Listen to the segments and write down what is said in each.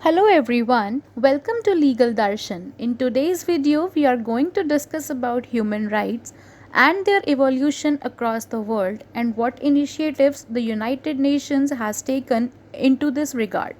Hello everyone, welcome to Legal Darshan. In today's video, we are going to discuss about human rights and their evolution across the world and what initiatives the United Nations has taken into this regard.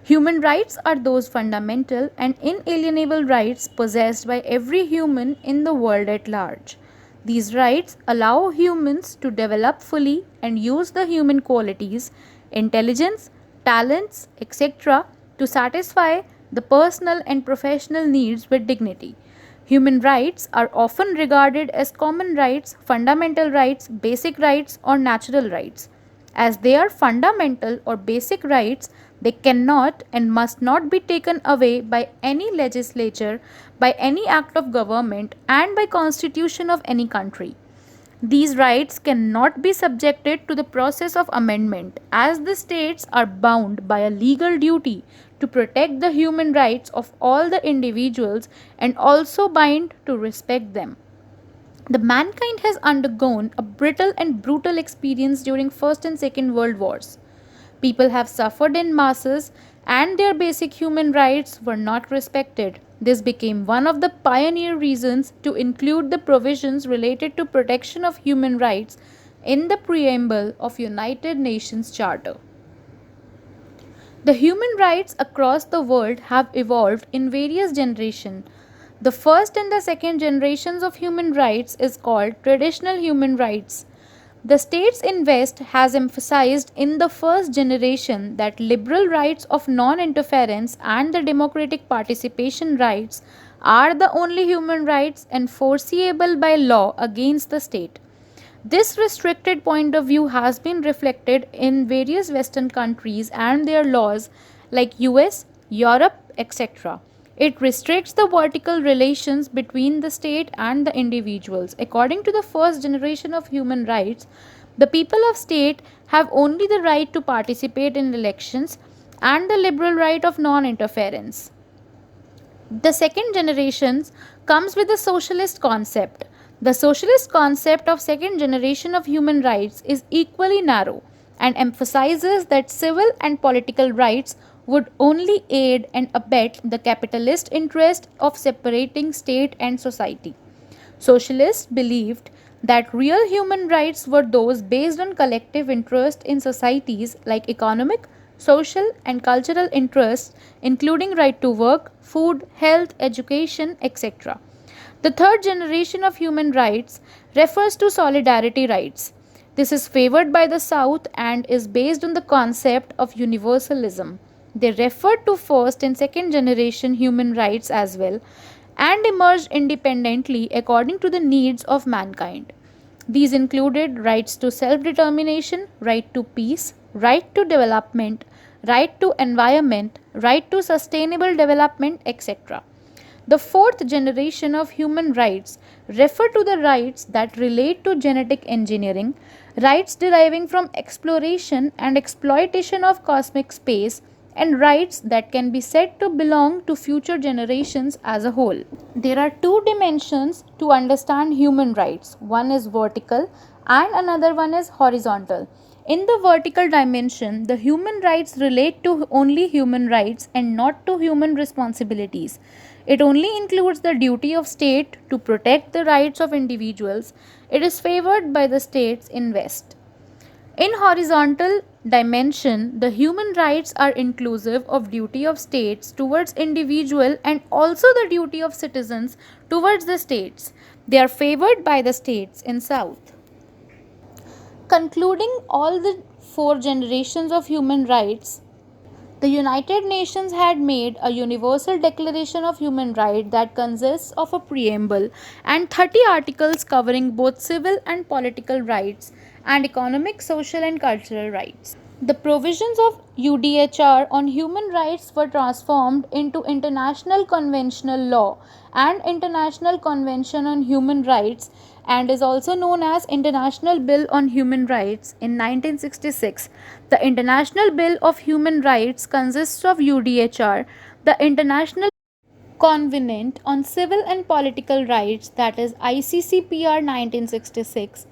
Human rights are those fundamental and inalienable rights possessed by every human in the world at large. These rights allow humans to develop fully and use the human qualities, intelligence, talents, etc., to satisfy the personal and professional needs with dignity. Human rights are often regarded as common rights, fundamental rights, basic rights, or natural rights. As they are fundamental or basic rights, they cannot and must not be taken away by any legislature, by any act of government, and by constitution of any country. These rights cannot be subjected to the process of amendment, as the states are bound by a legal duty to protect the human rights of all the individuals and also bind to respect them. The mankind has undergone a brittle and brutal experience during First and Second World Wars. People have suffered in masses and their basic human rights were not respected. This became one of the pioneer reasons to include the provisions related to protection of human rights in the preamble of United Nations Charter. The human rights across the world have evolved in various generations. The first and the second generations of human rights is called traditional human rights. The states in West has emphasized in the first generation that liberal rights of non-interference and the democratic participation rights are the only human rights enforceable by law against the state. This restricted point of view has been reflected in various Western countries and their laws like US, Europe, etc. It restricts the vertical relations between the state and the individuals. According to the first generation of human rights, the people of state have only the right to participate in elections and the liberal right of non-interference. The second generation comes with the socialist concept. The socialist concept of second generation of human rights is equally narrow and emphasizes that civil and political rights would only aid and abet the capitalist interest of separating state and society. Socialists believed that real human rights were those based on collective interest in societies like economic, social, and cultural interests, including right to work, food, health, education, etc. The third generation of human rights refers to solidarity rights. This is favored by the South and is based on the concept of universalism. They refer to first and second generation human rights as well and emerged independently according to the needs of mankind. These included rights to self determination, right to peace, right to development, right to environment, right to sustainable development, etc. The fourth generation of human rights refer to the rights that relate to genetic engineering, rights deriving from exploration and exploitation of cosmic space, and rights that can be said to belong to future generations as a whole. There are two dimensions to understand human rights. One is vertical and another one is horizontal. In the vertical dimension, the human rights relate to only human rights and not to human responsibilities. It only includes the duty of state to protect the rights of individuals. It is favored by the states in West. In horizontal dimension, the human rights are inclusive of duty of states towards individual and also the duty of citizens towards the states. They are favored by the states in South. Concluding all the four generations of human rights, the United Nations had made a universal declaration of human rights that consists of a preamble and 30 articles covering both civil and political rights and economic, social, and cultural rights. The provisions of UDHR on human rights were transformed into International Conventional Law and International Convention on Human Rights and is also known as International Bill on Human Rights in 1966. The International Bill of Human Rights consists of UDHR, the International Covenant on Civil and Political Rights, that is ICCPR 1966,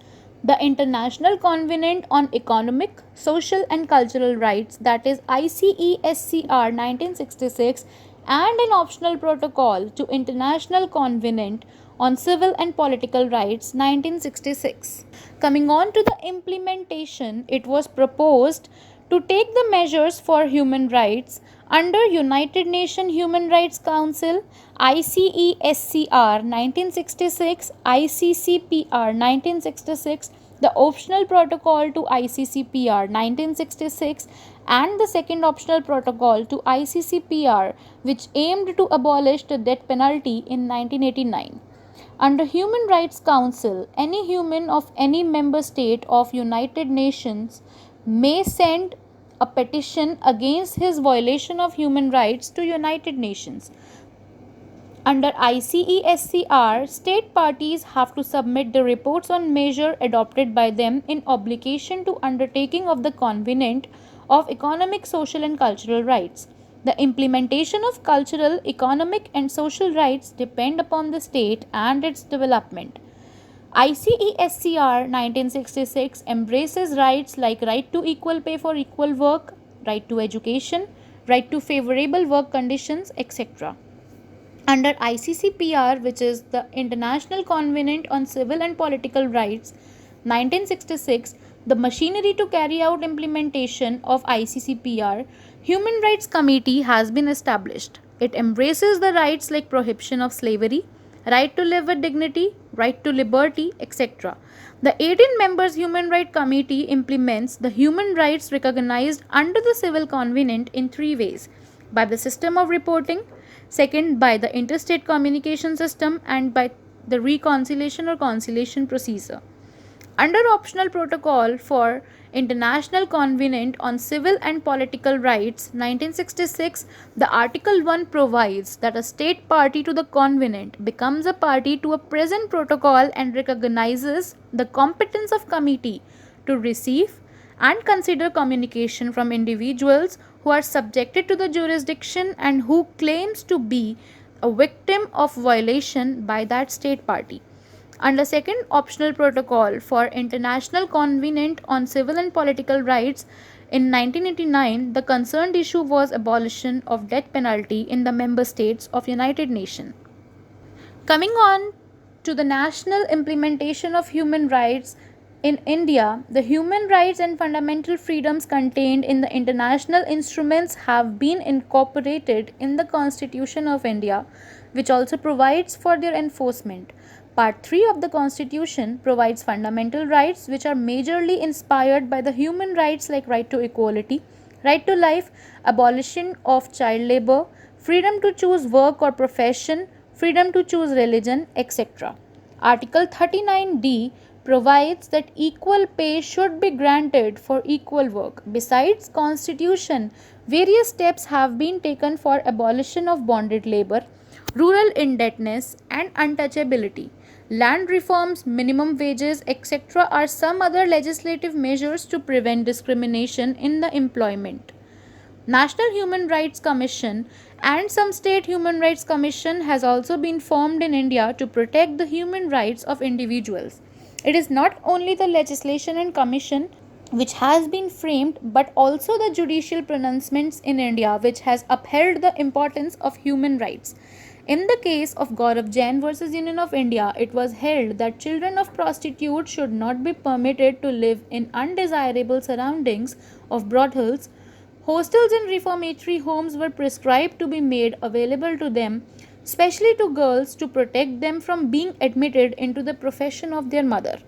The International Covenant on Economic, Social and Cultural Rights, that is ICESCR 1966, and an optional protocol to International Covenant on Civil and Political Rights 1966. Coming on to the implementation, it was proposed to take the measures for human rights under United Nations Human Rights Council ICESCR 1966, ICCPR 1966, the optional protocol to ICCPR 1966, and the second optional protocol to ICCPR, which aimed to abolish the death penalty in 1989. Under Human Rights Council, any human of any member state of United Nations may send a petition against his violation of human rights to United Nations. Under ICESCR, state parties have to submit the reports on measure adopted by them in obligation to undertaking of the Covenant of Economic, Social and Cultural Rights. The implementation of cultural, economic and social rights depend upon the state and its development. ICESCR 1966 embraces rights like right to equal pay for equal work, right to education, right to favorable work conditions, etc. Under ICCPR, which is the International Covenant on Civil and Political Rights 1966, the machinery to carry out implementation of ICCPR, Human Rights Committee has been established. It embraces the rights like prohibition of slavery, right to live with dignity, right to liberty, etc. The 18 members Human Rights Committee implements the human rights recognized under the Civil Covenant in three ways: by the system of reporting, second by the interstate communication system, and by the reconciliation or conciliation procedure. Under optional protocol for International Covenant on Civil and Political Rights 1966, the Article 1 provides that a state party to the covenant becomes a party to a present protocol and recognizes the competence of committee to receive and consider communication from individuals who are subjected to the jurisdiction and who claims to be a victim of violation by that state party. Under second optional protocol for International Covenant on Civil and Political Rights in 1989, the concerned issue was abolition of death penalty in the member states of United Nations. Coming on to the national implementation of human rights in India, the human rights and fundamental freedoms contained in the international instruments have been incorporated in the Constitution of India, which also provides for their enforcement. Part 3 of the Constitution provides fundamental rights which are majorly inspired by the human rights like right to equality, right to life, abolition of child labor, freedom to choose work or profession, freedom to choose religion, etc. Article 39D provides that equal pay should be granted for equal work. Besides Constitution, various steps have been taken for abolition of bonded labor, rural indebtedness and untouchability. Land reforms, minimum wages, etc. are some other legislative measures to prevent discrimination in the employment. National Human Rights Commission and some state human rights commission has also been formed in India to protect the human rights of individuals. It is not only the legislation and commission which has been framed but also the judicial pronouncements in India which has upheld the importance of human rights. In the case of Gaurav Jain versus Union of India, it was held that children of prostitutes should not be permitted to live in undesirable surroundings of brothels. Hostels and reformatory homes were prescribed to be made available to them, especially to girls, to protect them from being admitted into the profession of their mother.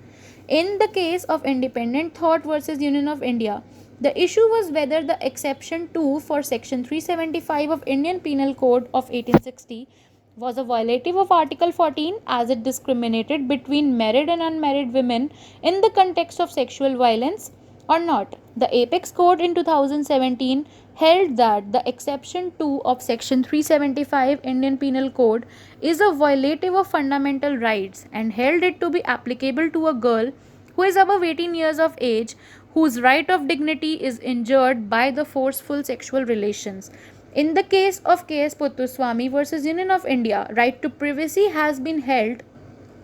In the case of Independent Thought versus Union of India, the issue was whether the exception 2 for section 375 of Indian Penal Code of 1860 was a violative of Article 14 as it discriminated between married and unmarried women in the context of sexual violence or not. The Apex Court in 2017 held that the exception 2 of section 375 Indian Penal Code is a violative of fundamental rights and held it to be applicable to a girl who is above 18 years of age whose right of dignity is injured by the forceful sexual relations. In the case of K.S. Puttaswamy versus Union of India, right to privacy has been held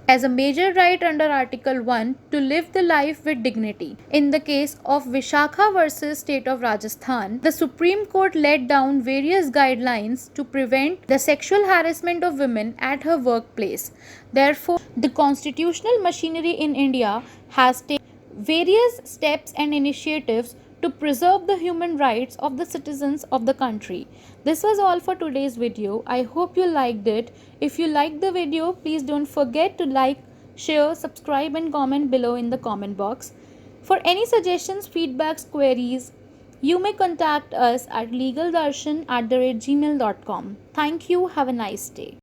as a major right under Article 1 to live the life with dignity. In the case of Vishakha versus State of Rajasthan, the Supreme Court laid down various guidelines to prevent the sexual harassment of women at her workplace. Therefore, the constitutional machinery in India has taken various steps and initiatives to preserve the human rights of the citizens of the country. This was all for today's video. I hope you liked it. If you liked the video, please don't forget to like, share, subscribe and comment below in the comment box. For any suggestions, feedbacks, queries, you may contact us at legaldarshan@gmail.com. Thank you. Have a nice day.